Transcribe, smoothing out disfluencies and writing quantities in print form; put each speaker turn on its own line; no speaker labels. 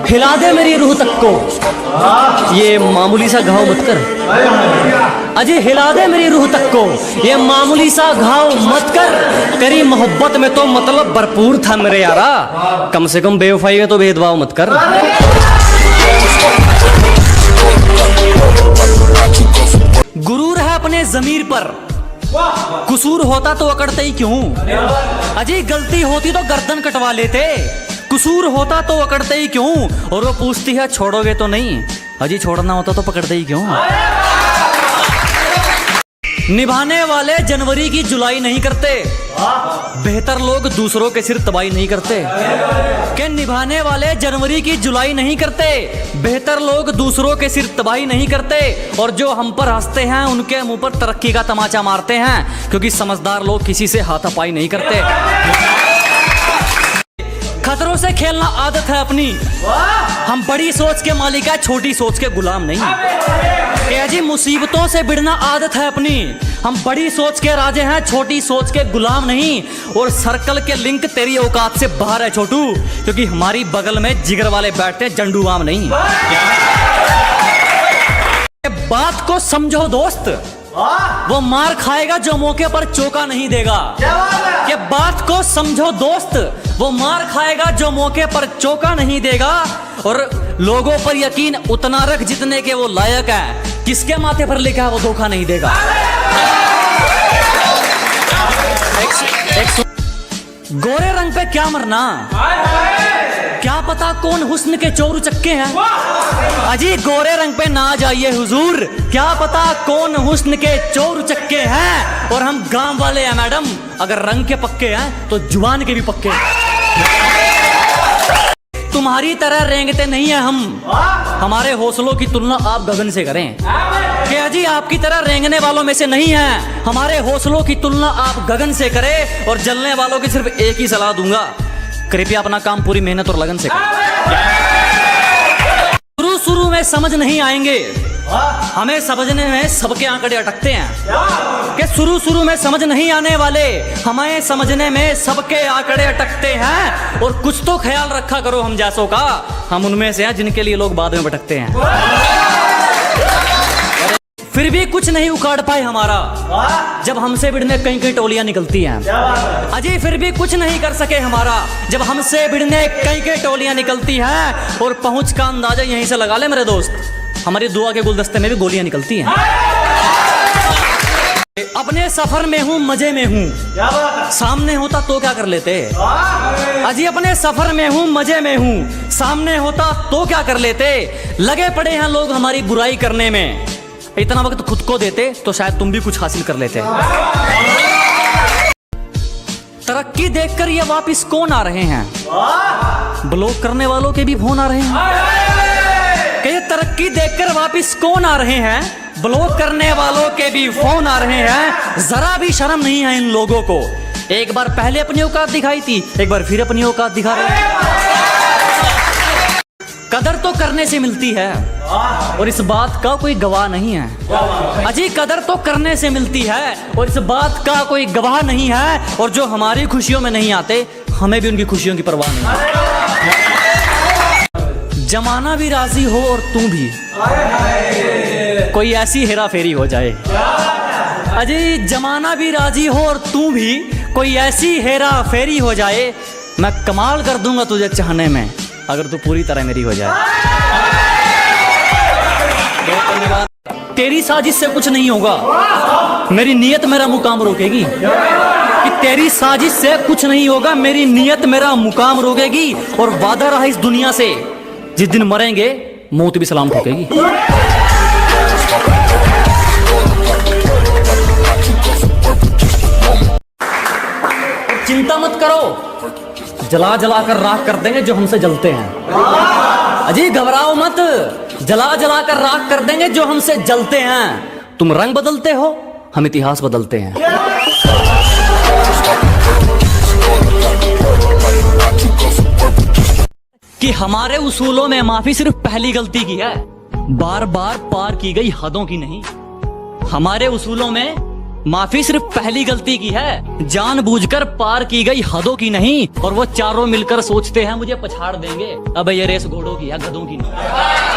हिला दे मेरी रूह तक को, ये मामूली सा घाव मत कर। अजय हिला दे मेरी रूह तक को, ये मामूली सा घाव मत कर। तेरी मोहब्बत में तो मतलब भरपूर था मेरे यारा, कम से कम बेवफाई में तो भेदभाव मत कर। गुरूर है अपने जमीर पर, कसूर होता तो अकड़ते ही क्यों। अजय गलती होती तो गर्दन कटवा लेते, कसूर होता तो अकड़ते ही क्यों। और वो पूछती है छोड़ोगे तो नहीं, अजय छोड़ना होता तो पकड़ते ही क्यों। निभाने वाले जनवरी की जुलाई नहीं करते, बेहतर लोग दूसरों के सिर तबाही नहीं करते। के निभाने वाले जनवरी की जुलाई नहीं करते, बेहतर लोग दूसरों के सिर तबाही नहीं करते। और जो हम पर हंसते हैं उनके मुंह पर तरक्की का तमाचा मारते हैं, क्योंकि समझदार लोग किसी से हाथापाई नहीं करते। खतरों से खेलना आदत है अपनी, हम बड़ी सोच के मालिक है, छोटी सोच के गुलाम नहीं। जी मुसीबतों से भिड़ना आदत है अपनी, हम बड़ी सोच के राजे हैं, छोटी सोच के गुलाम नहीं। और सर्कल के लिंक तेरी औकात से बाहर है छोटू, क्योंकि हमारी बगल में जिगर वाले बैठते जंडू आम नहीं। बात को समझो दोस्त, वो मार खाएगा जो मौके पर चौका नहीं देगा। कि बात को समझो दोस्त, वो मार खाएगा जो मौके पर चौका नहीं देगा। और लोगों पर यकीन उतना रख जितने के वो लायक है, किसके माथे पर लिखा है वो धोखा नहीं देगा। गोरे रंग पे क्या मरना, क्या पता कौन हुस्न के चोर चक्के हैं। अजी गोरे रंग पे ना जाइए हुजूर, क्या पता कौन हुस्न के चोर चक्के हैं। और हम गांव वाले हैं मैडम, अगर रंग के पक्के हैं तो जुबान के भी पक्के हैं। तुम्हारी तरह रेंगते नहीं है हम, हमारे हौसलों की तुलना आप गगन से करें। क्या जी आपकी तरह रेंगने वालों में से नहीं है, हमारे हौसलों की तुलना आप गगन से करें। और जलने वालों की सिर्फ एक ही सलाह दूंगा, कृपया अपना काम पूरी मेहनत और लगन से करें। शुरू में समझ नहीं आएंगे, हमें समझने में सबके आंकड़े अटकते हैं। कि शुरू में समझ नहीं आने वाले, हमें समझने में सबके आंकड़े अटकते हैं। और कुछ तो ख्याल रखा करो हम जैसों का, हम उनमें से हैं जिनके लिए लोग बाद में भटकते हैं। फिर भी कुछ नहीं उखाड़ पाए हमारा, जब हमसे भिड़ने कई कई टोलियां निकलती हैं। अजय फिर भी कुछ नहीं कर सके हमारा, जब हमसे भिड़ने कई कई टोलियां निकलती हैं। और पहुंच का अंदाजा यहीं से लगा ले मेरे दोस्त, हमारी दुआ के गुलदस्ते में भी गोलियां निकलती हैं। अपने सफर में हूँ मजे में हूँ, सामने होता तो क्या कर लेते। अजी अपने सफर में हूँ मजे में हूँ, सामने होता तो क्या कर लेते। लगे पड़े हैं लोग हमारी बुराई करने में, इतना वक्त खुद को देते तो शायद तुम भी कुछ हासिल कर लेते। तरक्की देखकर ये वापिस कौन आ रहे हैं, ब्लॉक करने वालों के भी फोन आ रहे हैं। कि ये तरक्की देखकर वापिस कौन आ रहे हैं, ब्लॉक करने वालों के भी फोन आ रहे हैं। जरा भी शर्म नहीं है इन लोगों को, एक बार पहले अपनी औकात दिखाई थी, एक बार फिर अपनी औकात दिखा रहे हैं। कदर तो करने से मिलती है, और इस बात का कोई गवाह नहीं है। अजी कदर तो करने से मिलती है, और इस बात का कोई गवाह नहीं है। और जो हमारी खुशियों में नहीं आते, हमें भी उनकी खुशियों की परवाह नहीं है। जमाना भी राजी हो और तू भी, कोई ऐसी हेरा फेरी हो जाए। अजी जमाना भी राजी हो और तू भी, कोई ऐसी हेरा फेरी हो जाए। मैं कमाल कर दूंगा तुझे चाहने में, अगर तू पूरी तरह मेरी हो जाए। तेरी साजिश से कुछ नहीं होगा, मेरी नीयत मेरा मुकाम रोकेगी। कि तेरी साजिश से कुछ नहीं होगा, मेरी नीयत मेरा मुकाम रोकेगी। और वादा रहा इस दुनिया से, जिस दिन मरेंगे मौत भी सलाम ठोकेगी। चिंता मत करो, जला जला कर राख कर देंगे जो हमसे जलते हैं। अजी घबराओ मत, जला जला कर राख कर देंगे जो हमसे जलते हैं। तुम रंग बदलते हो, हम इतिहास बदलते हैं। कि हमारे उसूलों में माफी सिर्फ पहली गलती की है, बार बार पार की गई हदों की नहीं। हमारे उसूलों में माफी सिर्फ पहली गलती की है, जानबूझकर पार की गई हदों की नहीं। और वो चारों मिलकर सोचते हैं मुझे पछाड़ देंगे। अब ये रेस घोड़ों की है, गधों की नहीं।